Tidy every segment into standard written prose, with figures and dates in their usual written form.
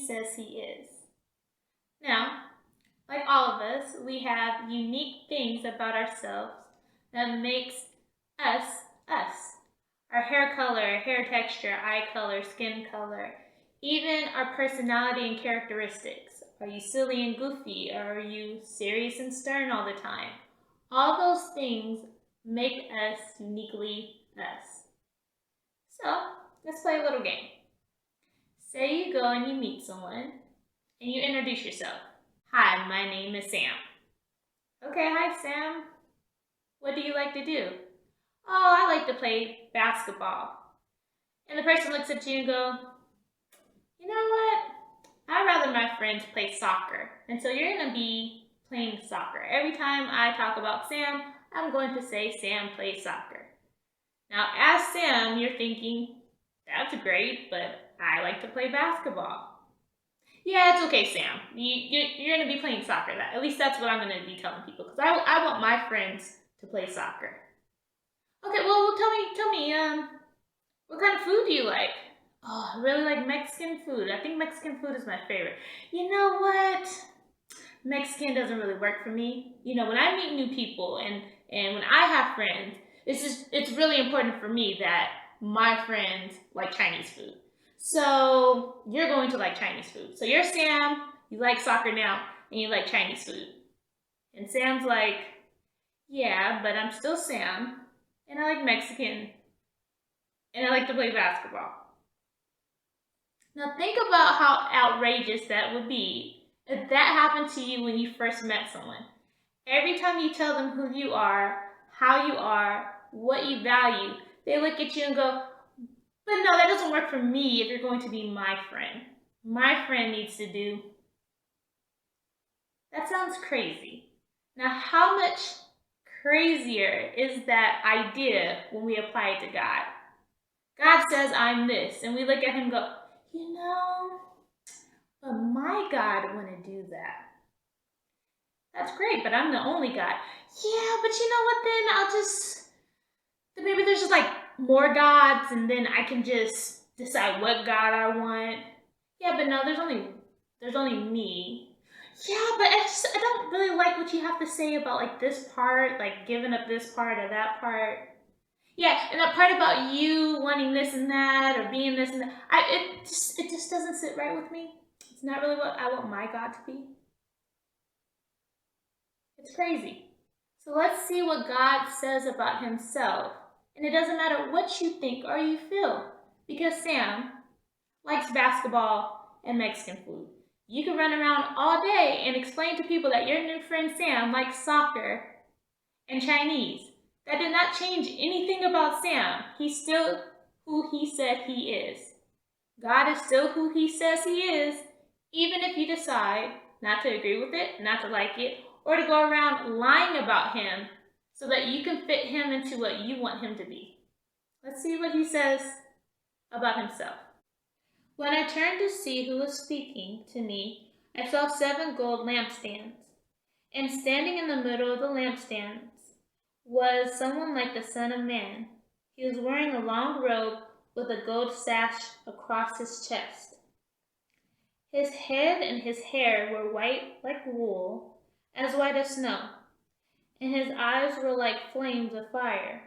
says he is. Now, like all of us, we have unique things about ourselves that makes us us. Our hair color, hair texture, eye color, skin color, even our personality and characteristics. Are you silly and goofy? Are you serious and stern all the time? All those things make us uniquely us. So, let's play a little game. Say you go and you meet someone and you introduce yourself. Hi, my name is Sam. Okay, hi Sam. What do you like to do? Oh, I like to play basketball. And the person looks at you and go, you know what? I'd rather my friends play soccer. And so you're going to be playing soccer. Every time I talk about Sam, I'm going to say Sam plays soccer. Now, as Sam, you're thinking, that's great, but I like to play basketball. Yeah, it's okay, Sam. You're going to be playing soccer. At least that's what I'm going to be telling people, because I want my friends to play soccer. Okay, well, tell me, what kind of food do you like? Oh, I really like Mexican food. I think Mexican food is my favorite. You know what? Mexican doesn't really work for me. You know, when I meet new people and when I have friends, it's really important for me that my friends like Chinese food. So you're going to like Chinese food. So you're Sam, you like soccer now, and you like Chinese food. And Sam's like, yeah, but I'm still Sam, and I like Mexican, and I like to play basketball. Now think about how outrageous that would be if that happened to you when you first met someone. Every time you tell them who you are, how you are, what you value, they look at you and go, but no, that doesn't work for me if you're going to be my friend. My friend needs to do. That sounds crazy. Now, how much crazier is that idea when we apply it to God? God says, I'm this. And we look at him and go, you know, but my God wouldn't do that. That's great, but I'm the only God. Yeah, but you know what then maybe there's just like more gods and then I can just decide what God I want. Yeah, but no, there's only me. Yeah, but I don't really like what you have to say about like this part, like giving up this part or that part. Yeah, and that part about you wanting this and that or being this and that, it just doesn't sit right with me. It's not really what I want my God to be. It's crazy. So let's see what God says about himself. And it doesn't matter what you think or you feel, because Sam likes basketball and Mexican food. You can run around all day and explain to people that your new friend Sam likes soccer and Chinese. That did not change anything about Sam. He's still who he said he is. God is still who he says he is, even if you decide not to agree with it, not to like it, or to go around lying about him so that you can fit him into what you want him to be. Let's see what he says about himself. When I turned to see who was speaking to me, I saw 7 gold lampstands, and standing in the middle of the lampstands was someone like the Son of Man. He was wearing a long robe with a gold sash across his chest. His head and his hair were white like wool, as white as snow, and his eyes were like flames of fire.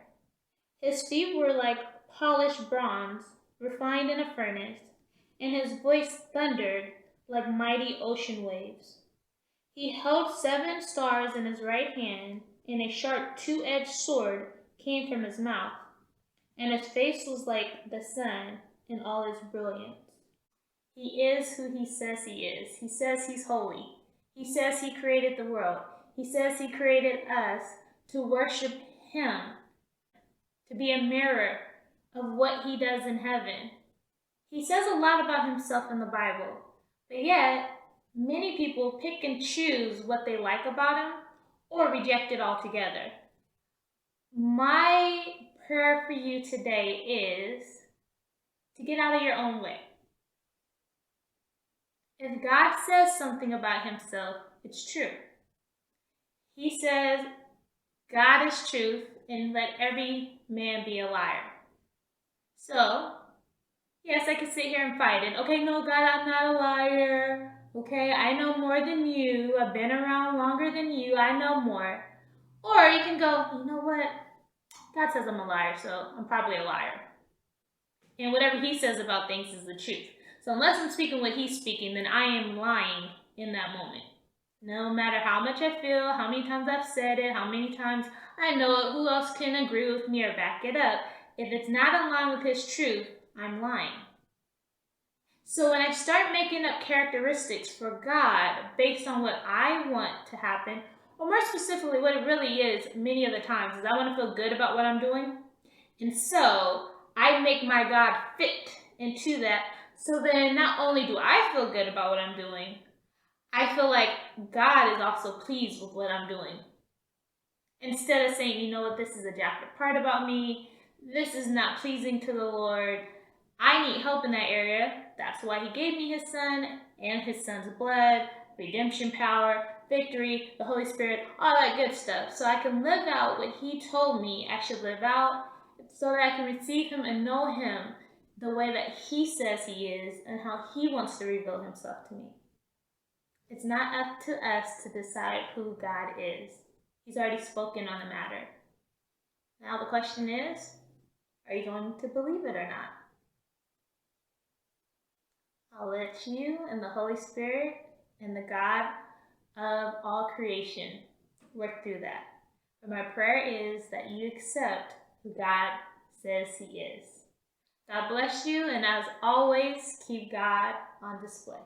His feet were like polished bronze, refined in a furnace, and his voice thundered like mighty ocean waves. He held 7 stars in his right hand, and a sharp 2-edged sword came from his mouth, and his face was like the sun in all its brilliance. He is who he says he is. He says he's holy. He says he created the world. He says he created us to worship him, to be a mirror of what he does in heaven. He says a lot about himself in the Bible, but yet many people pick and choose what they like about him or reject it altogether. My prayer for you today is to get out of your own way. If God says something about himself, it's true. He says, God is truth, and let every man be a liar. So, Yes, I can sit here and fight it. Okay, no, God, I'm not a liar. Okay, I know more than you. I've been around longer than you. I know more. Or you can go, you know what? God says I'm a liar, so I'm probably a liar. And whatever he says about things is the truth. So unless I'm speaking what he's speaking, then I am lying in that moment. No matter how much I feel, how many times I've said it, how many times I know it, who else can agree with me or back it up? If it's not in line with his truth, I'm lying. So when I start making up characteristics for God based on what I want to happen, or more specifically, what it really is many of the times is I want to feel good about what I'm doing. And so I make my God fit into that. So then not only do I feel good about what I'm doing, I feel like God is also pleased with what I'm doing. Instead of saying, you know what, this is a jacked up part about me, this is not pleasing to the Lord, I need help in that area. That's why he gave me his son and his son's blood, redemption power, victory, the Holy Spirit, all that good stuff. So I can live out what he told me I should live out so that I can receive him and know him the way that he says he is and how he wants to reveal himself to me. It's not up to us to decide who God is. He's already spoken on the matter. Now the question is, are you going to believe it or not? I'll let you and the Holy Spirit and the God of all creation work through that. But my prayer is that you accept who God says he is. God bless you, and as always, keep God on display.